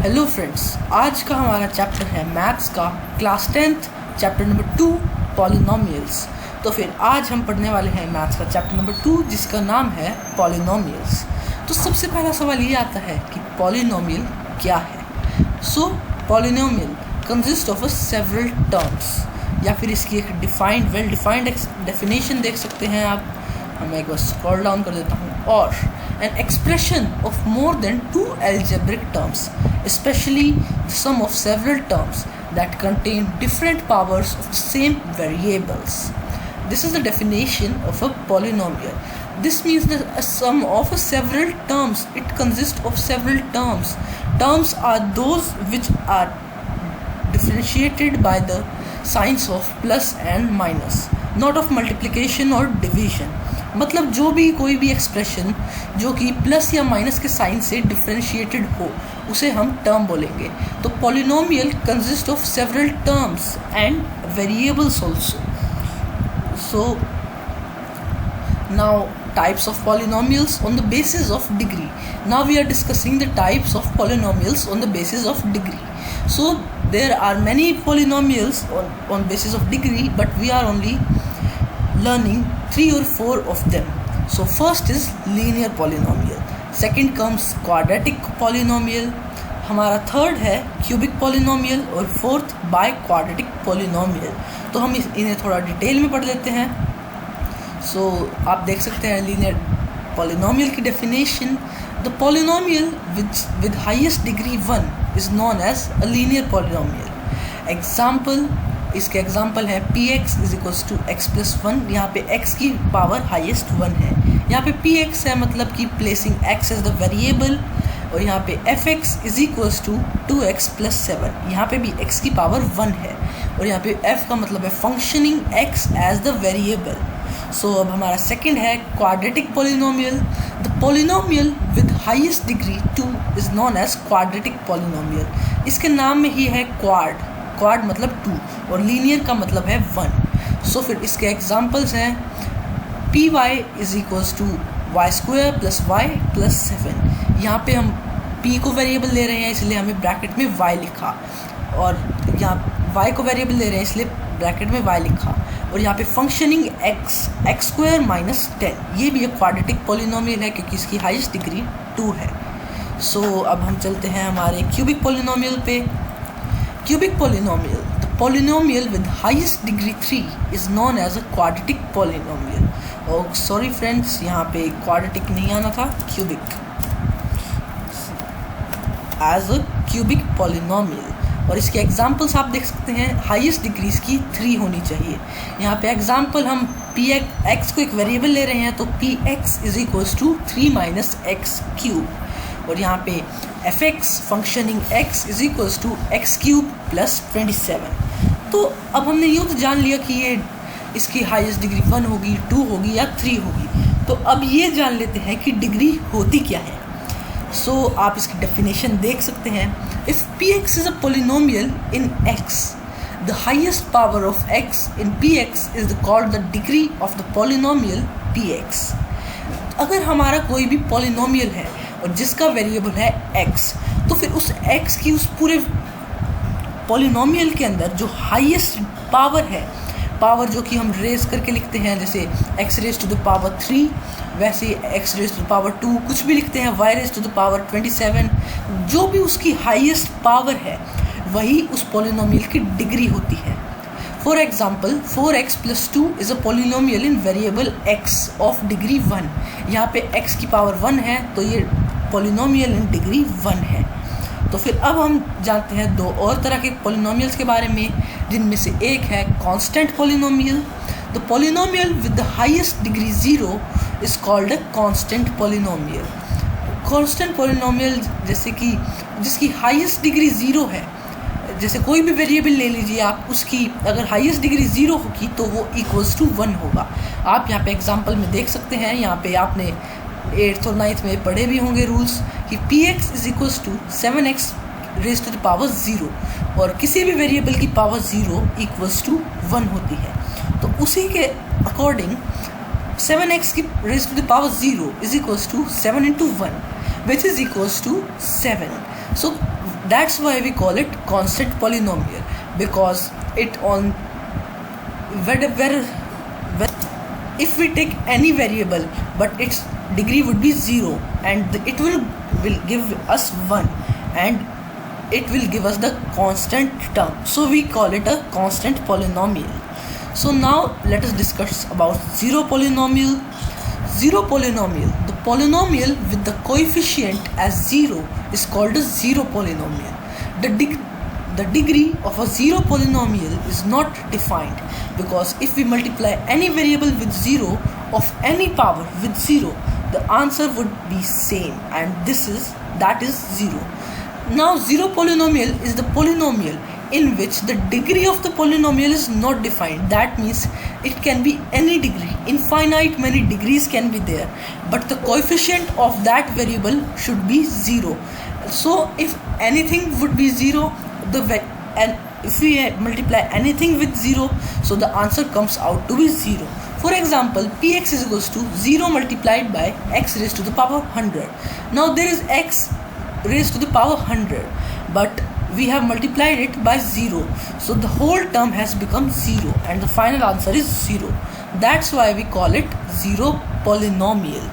Hello friends, आज का हमारा चैप्टर है मैथ्स का class 10th chapter number 2 polynomials. तो फिर आज हम पढ़ने वाले हैं मैथ्स का चैप्टर नंबर 2 जिसका नाम है पॉलिनोमियल्स। तो सबसे पहला सवाल ये आता है कि पॉलिनोमियल क्या है। So polynomial consist of several terms, या फिर इसकी एक वेल डिफाइंड डेफिनेशन देख सकते हैं आप। मैं एक बार स्क्रॉल डाउन कर देता हूँ। और an expression of more than two algebraic terms, especially the sum of several terms that contain different powers of the same variables. This is the definition of a polynomial. This means that a sum of several terms, it consists of several terms. Terms are those which are differentiated by the signs of plus and minus, not of multiplication or division. मतलब जो भी कोई भी expression जो कि plus या minus के sign से डिफरेंशिएटेड हो उसे हम टर्म बोलेंगे। तो polynomial consist of several terms and variables also. So now types of polynomials on the basis of degree. Now we are discussing the types of polynomials on the basis of degree. So there are many polynomials on basis of degree, but we are only learning 3 or 4 of them. So first is linear polynomial, second comes quadratic polynomial, हमारा third है cubic polynomial और fourth biquadratic polynomial। तो हम इन्हें थोड़ा detail में पढ़ लेते हैं। सो आप देख सकते हैं linear polynomial की definition. The polynomial with highest degree 1 is known as a linear polynomial. Example, इसके एग्जाम्पल है px is equals to x plus 1। यहाँ पे x की पावर हाईएस्ट 1 है। यहाँ पे px है मतलब कि placing x as the variable. और यहाँ पे fx is equals to 2x plus 7। यहाँ पे भी x की पावर 1 है। और यहाँ पे f का मतलब है functioning x as the variable. So अब हमारा सेकेंड है quadratic polynomial. The polynomial with highest degree 2 is known as quadratic polynomial. इसके नाम में ही है क्वाड मतलब 2 और लीनियर का मतलब है 1। सो फिर इसके एग्जांपल्स हैं py is equals to y square plus y plus 7। यहाँ पे हम p को वेरिएबल ले रहे हैं इसलिए हमें ब्रैकेट में y लिखा, और यहाँ y को वेरिएबल ले रहे हैं इसलिए ब्रैकेट में y लिखा। और यहाँ पे फंक्शनिंग x स्क्वायर माइनस 10, ये भी एक क्वाड्रेटिक पोलिनोमियल है क्योंकि इसकी हाईएस्ट डिग्री 2 है। सो अब हम चलते हैं हमारे क्यूबिक पोलिनोमियल पे। Cubic polynomial, the polynomial with highest degree 3 is known as a quadratic polynomial. Oh sorry friends, यहाँ पे quadratic नहीं आना था, cubic as a cubic polynomial। और इसके एग्जाम्पल्स आप देख सकते हैं, हाईएस्ट डिग्री इसकी 3 होनी चाहिए। यहाँ पे एग्जाम्पल हम x को एक वेरिएबल ले रहे हैं तो px is equals to 3 minus x cube. और यहाँ पे fx functioning x is equals to x cube plus 27। तो अब हमने यूँ तो जान लिया कि ये इसकी हाईएस्ट डिग्री 1 होगी, 2 होगी या 3 होगी। तो अब ये जान लेते हैं कि डिग्री होती क्या है। सो आप इसकी डेफिनेशन देख सकते हैं। If px is a polynomial in x, the highest power of x in px is called the degree of the polynomial px। अगर हमारा कोई भी पोलिनोमियल है और जिसका वेरिएबल है x, तो फिर उस x की उस पूरे पॉलिनोमियल के अंदर जो हाईएस्ट पावर है, पावर जो कि हम रेज करके लिखते हैं, जैसे x raise to the power 3, वैसे x raise to the power 2 कुछ भी लिखते हैं, y raise to the power 27, जो भी उसकी हाईएस्ट पावर है वही उस पॉलिनोमियल की डिग्री होती है। For example 4x plus 2 is a polynomial in variable x of degree 1। यहाँ पे x की पावर 1 है तो ये पॉलिनोमियल इन डिग्री 1 है। तो फिर अब हम जानते हैं 2 और तरह के पॉलिनोमियल्स के बारे में, जिनमें से एक है constant polynomial. The polynomial with the highest degree 0 is called a constant polynomial. Constant polynomial जैसे कि जिसकी हाईएस्ट डिग्री 0 है, जैसे कोई भी वेरिएबल ले लीजिए आप, उसकी अगर हाईएस्ट डिग्री 0 होगी तो वो इक्वल्स टू 1 होगा। आप यहाँ पे एग्जांपल में देख सकते हैं, यहाँ पे आपने 8th और 9th में पढ़े भी होंगे रूल्स कि px is equals to 7x raise to the power 0, और किसी भी वेरिएबल की पावर 0 इक्वल्स टू 1 होती है। तो उसी के अकॉर्डिंग 7x की raise to the power 0 is equals to 7 into 1 which is equals to 7. So That's why we call it constant polynomial, because it on where if we take any variable but its degree would be 0 and it will give us 1 and it will give us the constant term, so we call it a constant polynomial. So now let us discuss about zero polynomial. Zero polynomial, the polynomial with the coefficient as 0 is called a zero polynomial. The degree of a zero polynomial is not defined, because if we multiply any variable with 0 of any power with 0, the answer would be same, and that is 0. Now zero polynomial is the polynomial in which the degree of the polynomial is not defined. That means it can be any degree, infinite many degrees can be there, but the coefficient of that variable should be 0. So if anything would be 0, and if we multiply anything with 0, so the answer comes out to be 0. For example, px is equals to 0 multiplied by x raised to the power 100. Now there is x raised to the power 100, but we have multiplied it by 0, so the whole term has become 0 and the final answer is 0. That's why we call it zero polynomial.